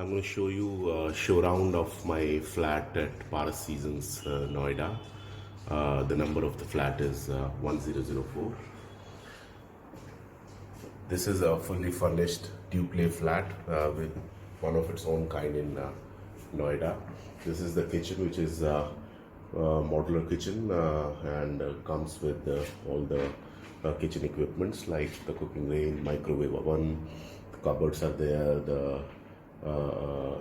I'm going to show you a show round of my flat at Paras Seasons, Noida. The number of the flat is 1004. This is a fully furnished duplex flat with one of its own kind in Noida. This is the kitchen, which is modular kitchen and comes with all the kitchen equipments like the cooking range, microwave oven, the cupboards are there, the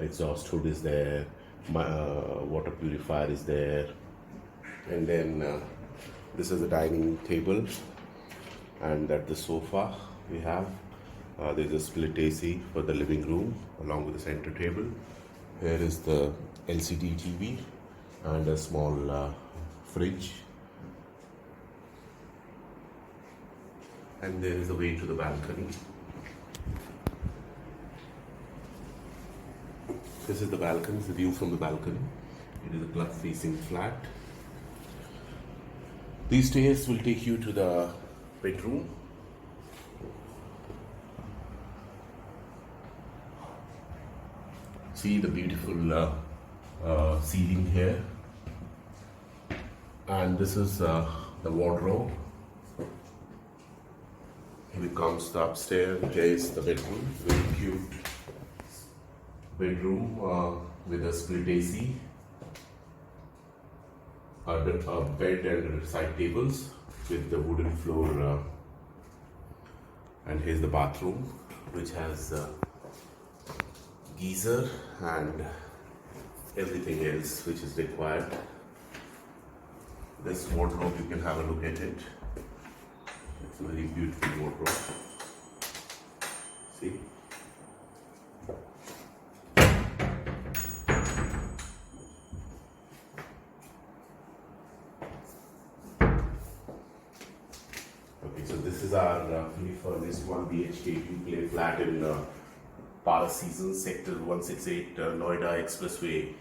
exhaust hood is there, water purifier is there, and then this is the dining table, and at the sofa we have there's a split AC for the living room along with the center table. Here is the LCD TV and a small fridge, and there is a way to the balcony. This is the balcony, the view from the balcony. It is a club facing flat. These stairs will take you to the bedroom. See the beautiful ceiling here. And this is the wardrobe. Here comes the upstairs. Here is the bedroom. Very cute bedroom with a split AC, a bed and side tables with the wooden floor, and here's the bathroom, which has geyser and everything else which is required. This wardrobe, you can have a look at it. It's a very beautiful wardrobe. See? Okay, so this is our fully furnished 1 BHK duplex flat in Paras Seasons, Sector 168, Noida Expressway,